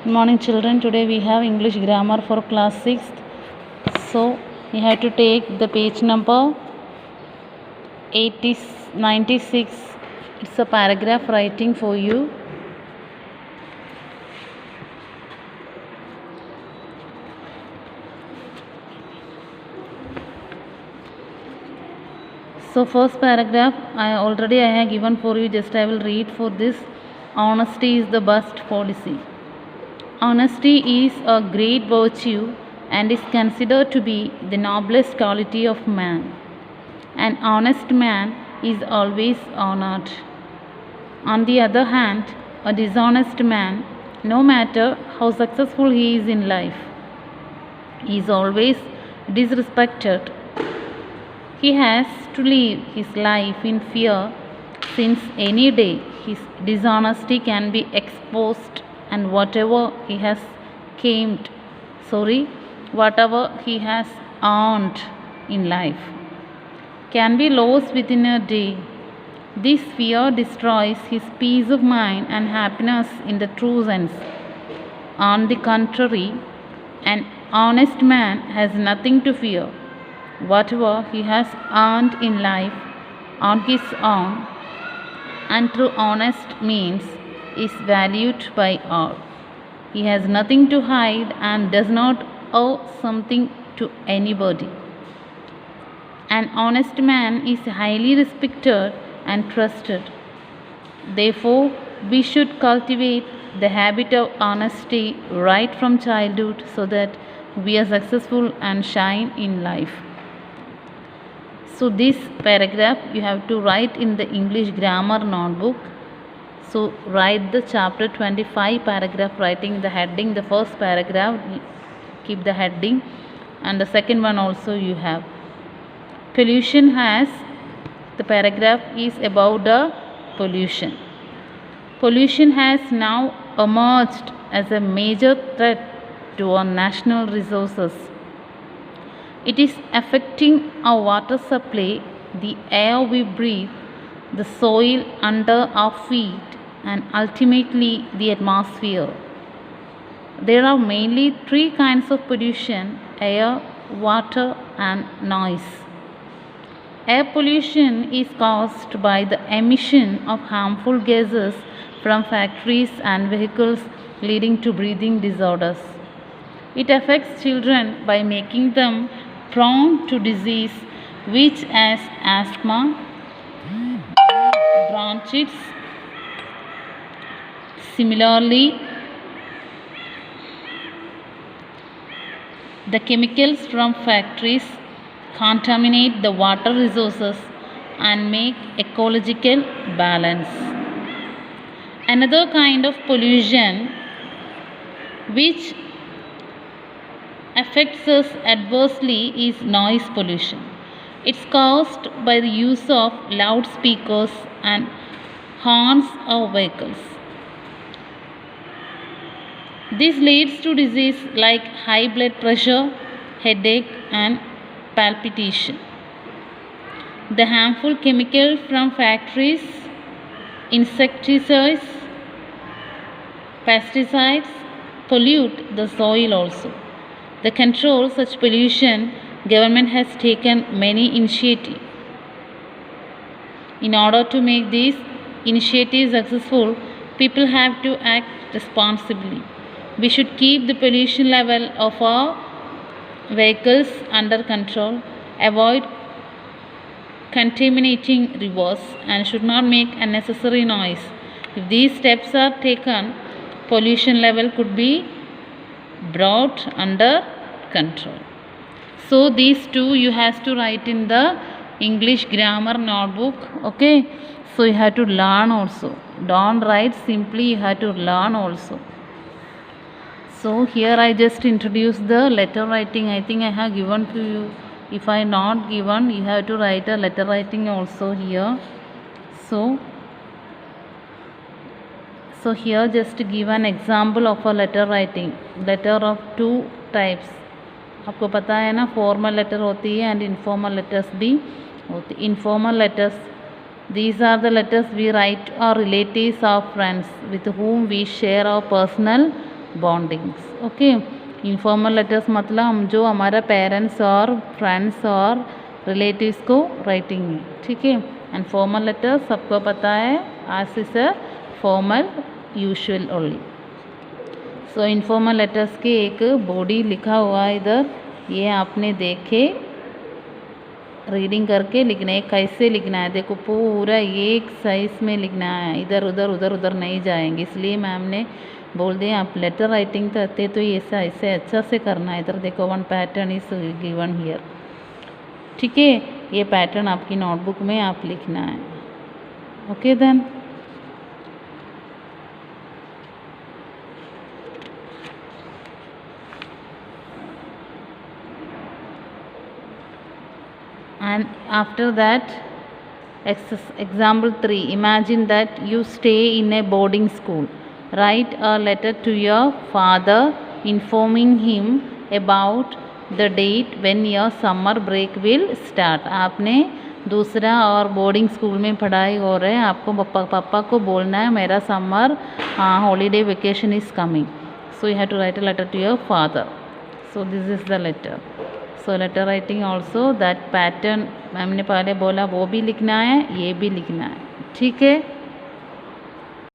Good morning children. Today we have English grammar for class 6th. So we have to take the page number 96. It's a paragraph writing for you. So first paragraph I have given for you, just I will read for this. Honesty is the best policy. Honesty is a great virtue and is considered to be the noblest quality of man. An honest man is always honored. On the other hand, a dishonest man, no matter how successful he is in life, is always disrespected. He has to live his life in fear, since any day his dishonesty can be exposed, and whatever he has earned in life can be lost within a day. This fear destroys his peace of mind and happiness in the true sense. On the contrary, an honest man has nothing to fear. Whatever he has earned in life on his own and through honest means is valued by all. He has nothing to hide and does not owe something to anybody. An honest man is highly respected and trusted. Therefore, we should cultivate the habit of honesty right from childhood so that we are successful and shine in life. So this paragraph you have to write in the English grammar notebook. So write the chapter 25 paragraph, writing the heading. The first paragraph, keep the heading, and the second one also you have. Pollution the paragraph is about the pollution. Pollution has now emerged as a major threat to our national resources. It is affecting our water supply, the air we breathe, the soil under our feet, and ultimately the atmosphere. There are mainly three kinds of pollution: air, water, and noise. Air pollution is caused by the emission of harmful gases from factories and vehicles, leading to breathing disorders. It affects children by making them prone to disease which as asthma, bronchitis. Similarly, the chemicals from factories contaminate the water resources and make ecological balance. Another kind of pollution which affects us adversely is noise pollution. It's caused by the use of loudspeakers and horns of vehicles. This leads to disease like high blood pressure, headache, and palpitation. The harmful chemicals from factories, insecticides, pesticides pollute the soil also. To control such pollution, government has taken many initiatives. In order to make these initiatives successful, people have to act responsibly. We should keep the pollution level of our vehicles under control, avoid contaminating rivers, and should not make unnecessary noise. If these steps are taken, pollution level could be brought under control. So these two you have to write in the English grammar notebook. Okay, so you have to learn also. Don't write simply, you have to learn also. So here I just introduced the letter writing. I think I have given to you. If I not given, you have to write a letter writing also here. So here just to give an example of a letter writing. Letter of two types. आपको पता है ना, formal letter होती है and informal letters भी होती. Informal letters, these are the letters we write to our relatives or friends with whom we share our personal bondings. Okay. Informal letters मतलब हम जो हमारा पेरेंट्स और फ्रेंड्स और रिलेटिव्स को राइटिंग है. ठीक है. एंड फॉर्मल लेटर्स सबको पता है as is a formal usual only. So informal letters के एक बॉडी लिखा हुआ है इधर, ये आपने देखे रीडिंग करके लिखना है. कैसे लिखना है देखो, पूरा एक साइज में लिखना है, इधर उधर नहीं जाएंगे. इसलिए मैम ने बोल दिया आप लेटर राइटिंग करते तो ऐसा ऐसे अच्छा से करना है. इधर देखो one pattern is given here. ठीक है. ये पैटर्न आपकी नोटबुक में आप लिखना है. Okay then. And after that, example 3, imagine that you stay in a boarding school. Write a letter to your father informing him about the date when your summer break will start. आपने दूसरा और boarding school में पढ़ाई हो रहे हैं, आपको पापा को बोलना है मेरा summer holiday vacation is coming. So you have to write a letter to your father. So this is the letter. So letter writing also that pattern ma'am ने पहले बोला वो भी लिखना है, ये भी लिखना है. ठीक है.